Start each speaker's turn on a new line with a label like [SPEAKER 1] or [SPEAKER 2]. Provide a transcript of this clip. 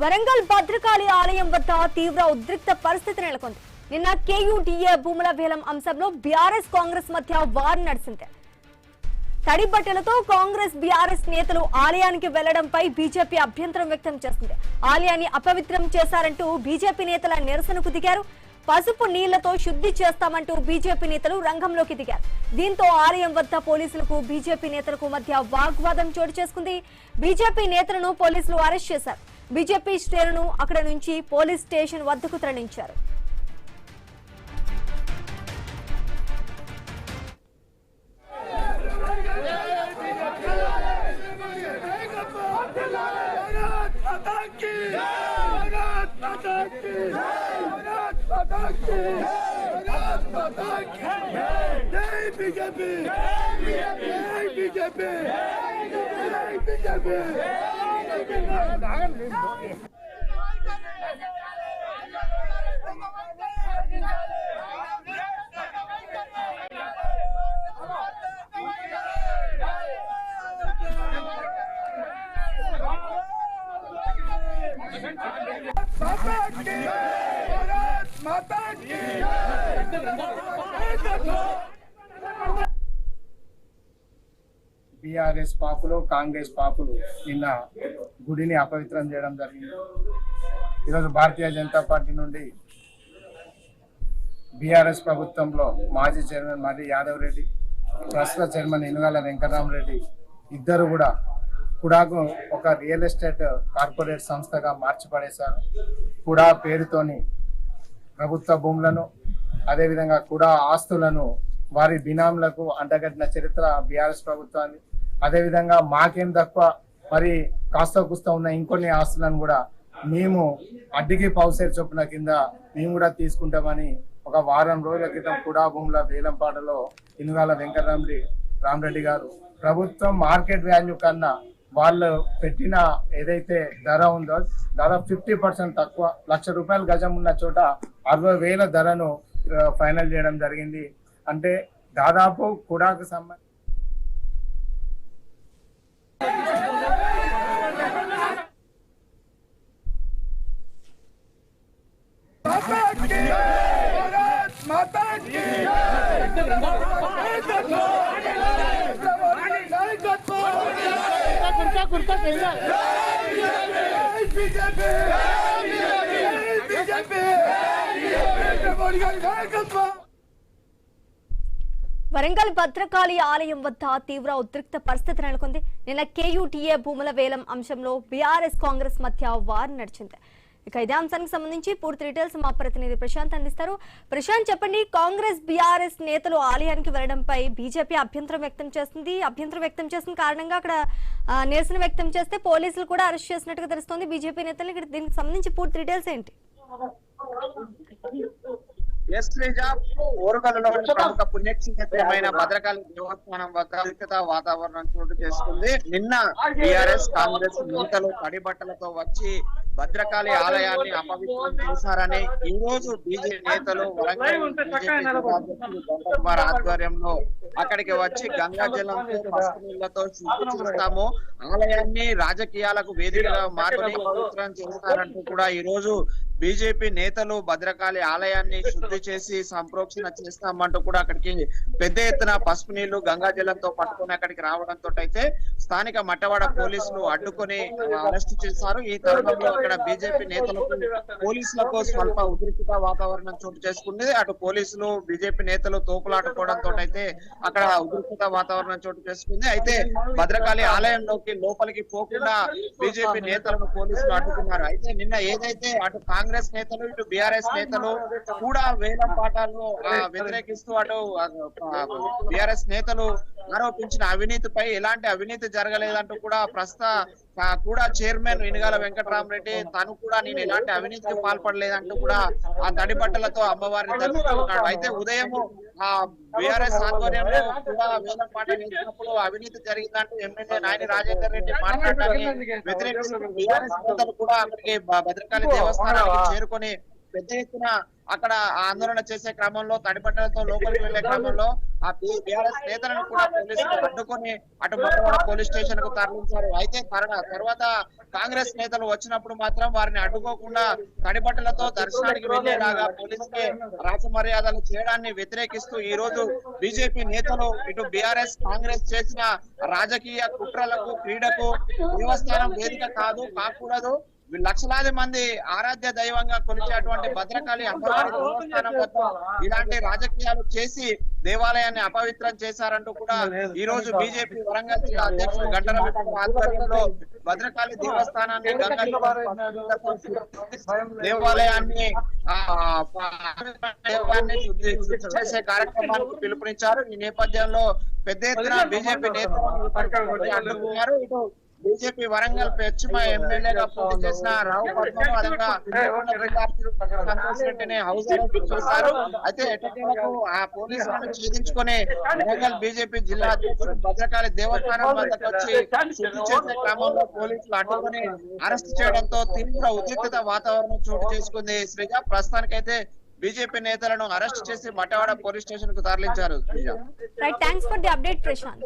[SPEAKER 1] వరంగల్ భద్రకాళి ఆలయం వద్ద తీవ్ర ఉద్రిక్త పరిస్థితి నెలకొంది. నిన్న కేయూటీఏ భూముల వేలం అంశంలో బీఆర్ఎస్ కాంగ్రెస్ మధ్య వార్ నడిచింది. తడిబట్టలతో కాంగ్రెస్ బీఆర్ఎస్ నేతలు ఆలయానికి వెళ్లడంపై బీజేపీ అభ్యంతరం వ్యక్తం చేసింది. ఆలయాన్ని అపవిత్రం చేశారంటూ బీజేపీ నేతల నిరసనకు దిగారు. పసుపు నీళ్లతో శుద్ధి చేస్తామంటూ బీజేపీ నేతలు రంగంలోకి దిగారు. దీంతో ఆలయం వద్ద పోలీసులకు బీజేపీ నేతలకు మధ్య వాగ్వాదం చోటు చేసుకుంది. బీజేపీ నేతలను పోలీసులు అరెస్ట్ చేశారు. బీజేపీ శ్రేణులను అక్కడ నుంచి పోలీస్ స్టేషన్ వద్దకు తరలించారు.
[SPEAKER 2] బీఆర్ఎస్ పాపులు కాంగ్రెస్ పాపులు నిన్న గుడిని అపవిత్రం చేయడం జరిగింది. ఈరోజు భారతీయ జనతా పార్టీ నుండి బీఆర్ఎస్ ప్రభుత్వంలో మాజీ చైర్మన్ మర్రి యాదవ్ రెడ్డి, ప్రస్తుత చైర్మన్ ఇనుగాల వెంకటరామరెడ్డి ఇద్దరు కూడా కుడాకు ఒక రియల్ ఎస్టేట్ కార్పొరేట్ సంస్థగా మార్చిపడేశారు. కుడా పేరుతోని ప్రభుత్వ భూములను అదేవిధంగా కుడా ఆస్తులను వారి బినాములకు అంటగట్టిన చరిత్ర బీఆర్ఎస్ ప్రభుత్వాన్ని. అదేవిధంగా మాకేం తక్కువ మరి కాస్త కుస్త ఉన్న ఇంకొన్ని ఆస్తులను కూడా మేము అడ్డికి పౌసేరు చొప్పున కింద మేము కూడా తీసుకుంటామని ఒక వారం రోజుల క్రితం కుడా భూముల వేలంపాటలో ఇనుగాల వెంకటరామరెడ్డి గారు ప్రభుత్వం మార్కెట్ వాల్యూ కన్నా వాళ్ళు పెట్టిన ఏదైతే ధర ఉందో దాదాపు 50% తక్కువ, ₹1,00,000 గజం ఉన్న చోట 60,000 ధరను ఫైనల్ చేయడం జరిగింది. అంటే దాదాపు కుడాకు సంబంధించి
[SPEAKER 1] వరంగల్ భద్రకాళి ఆలయం వద్ద తీవ్ర ఉద్రిక్త పరిస్థితి నెలకొంది. నిన్న కేయూటీఏ భూముల వేలం అంశంలో బీఆర్ఎస్ కాంగ్రెస్ మధ్య వార్ నడిచింది. ఇక ఇదే అంశానికి సంబంధించి పూర్తి డీటెయిల్స్ మా ప్రతినిధి ప్రశాంత్ అందిస్తారు. ప్రశాంత్, చెప్పండి, కాంగ్రెస్ బీఆర్ఎస్ నేతలు ఆలయానికి వెళ్లడంపై బీజేపీ అభ్యంతరం వ్యక్తం చేసిన కారణంగా అక్కడ నిరసన వ్యక్తం చేస్తే పోలీసులు కూడా అరెస్ట్ చేసినట్టుగా తెలుస్తోంది బీజేపీ నేతలు. ఇక్కడ దీనికి సంబంధించి పూర్తి డీటెయిల్స్ ఏంటి?
[SPEAKER 3] ఓరుగల్లులోని ప్రముఖ పుణ్యక్షేత్రమైన భద్రకాళి దేవస్థానం వద్ద వాతావరణం చోటు చేసుకుంది. నిన్న టీఆర్ఎస్ కాంగ్రెస్ నేతలు తడిబట్టలతో వచ్చి భద్రకాళి ఆలయాన్ని అపవిత్రం చేశారని ఈ రోజు బీజేపీ నేతలు వరంగల్ కుమార్ ఆధ్వర్యంలో అక్కడికి వచ్చి గంగా జలంతో పసుపు నీళ్లతో శుద్ధి చేస్తాము, ఆలయాన్ని రాజకీయాలకు వేదికగా మార్చి పవిత్రం చేస్తారంటూ కూడా ఈ రోజు బీజేపీ నేతలు భద్రకాళి ఆలయాన్ని శుద్ధి చేసి సంప్రోక్షణ చేస్తామంటూ కూడా అక్కడికి పెద్ద ఎత్తున పసుపు నీళ్లు గంగా జలంతో పట్టుకుని అక్కడికి రావడంతో అయితే స్థానిక మట్టవాడ పోలీసులు అడ్డుకొని అరెస్టు చేశారు. ఈ తరుణంలో అక్కడ బీజేపీ నేతలకు పోలీసులకు స్వల్ప ఉద్రిక్త వాతావరణం చోటు చేసుకుంది. అటు పోలీసులు బీజేపీ నేతలు తోపులాడుకోవడంతో అయితే అక్కడ ఉద్రిక్త వాతావరణం చోటు చేసుకుంది. అయితే భద్రకాళి ఆలయంలోకి లోపలికి పోకుండా బీజేపీ నేతలను పోలీసులు అడ్డుకున్నారు. అయితే నిన్న ఏదైతే అటు కాంగ్రెస్ నేతలు ఇటు బీఆర్ఎస్ నేతలు కూడా వేలం పాఠాలను వ్యతిరేకిస్తూ అటు బీఆర్ఎస్ నేతలు ఆరోపించిన అవినీతిపై ఎలాంటి అవినీతి జరగలేదంటూ కూడా ప్రస్తుత కూడా చైర్మన్ ఇనుగాల వెంకటరామరెడ్డి తను కూడా నేను ఎలాంటి అవినీతికి పాల్పడలేదంటూ కూడా ఆ తడిబట్టలతో అమ్మవారిని దర్శించుకున్నాడు. అయితే ఉదయం ఆ బీఆర్ఎస్ ఆధ్వర్యంలో కూడా వేలం పాట వేసినప్పుడు అవినీతి జరిగిందంటూ ఎమ్మెల్యే నాయని రాజేందర్ రెడ్డి మాట్లాడటాన్ని వ్యతిరేకిస్తూ బీఆర్ఎస్ నేతలు కూడా అక్కడికి భద్రకాళి దేవస్థానానికి చేరుకొని పెద్ద ఎత్తున అక్కడ ఆందోళన చేసే క్రమంలో తడిబట్టలతో లోపలికి వెళ్లే క్రమంలో ఆ బీఆర్ఎస్ నేతలను కూడా పోలీసులు అడ్డుకొని అటు మట్టవాడ పోలీస్ స్టేషన్ కు తరలించారు. అయితే తర్వాత కాంగ్రెస్ నేతలు వచ్చినప్పుడు మాత్రం వారిని అడ్డుకోకుండా తడిబట్టలతో దర్శనానికి వెళ్లేలాగా పోలీసులే రాజమర్యాదలు చేయడాన్ని వ్యతిరేకిస్తూ ఈ రోజు బీజేపీ నేతలు ఇటు బీఆర్ఎస్ కాంగ్రెస్ చేసిన రాజకీయ కుట్రలకు క్రీడకు దేవస్థానం వేదిక కాకూడదు, లక్షలాది మంది ఆరాధ్య దైవంగా కొలిచేటువంటి భద్రకాళి అమ్మవారి దేవస్థానం వద్ద ఇలాంటి రాజకీయాలు చేసి దేవాలయాన్ని అపవిత్రం చేశారంటూ కూడా ఈ రోజు బీజేపీ వరంగల్ జిల్లా అధ్యక్షుడు గంటల ఆధ్వర్యంలో భద్రకాళి దేవస్థానాన్ని దేవాలయాన్ని శుద్ధి చేసే కార్యక్రమానికి పిలుపునిచ్చారు. ఈ నేపథ్యంలో పెద్ద ఎత్తున బీజేపీ నేతలు అడ్డుకున్నారు. ఇటు బీజేపీ వరంగల్ పశ్చిమ ఎమ్మెల్యేగా పోటీ చేసిన రావు పద్మను అదంగా సంతోష్ రెడ్డిని హౌస్ అరెస్ట్ చేశారు. అయితే ఎట్టకేలకు ఆ పోలీసులను ఛేదించుకుని వరంగల్ బీజేపీ జిల్లా అధ్యక్షుడు భద్రకాళి దేవస్థానం వద్దకు వచ్చి శుద్ధి చేసే క్రమంలో పోలీసులు అడ్డుకుని అరెస్ట్ చేయడంతో తీవ్ర ఉద్రిక్తత వాతావరణం చోటు చేసుకుంది. శ్రీజ, ప్రస్తుతానికైతే బీజేపీ నేతలను అరెస్ట్ చేసి మట్టవాడ పోలీస్ స్టేషన్ కు తరలించారు.
[SPEAKER 1] Right, thanks for the update Prashanth.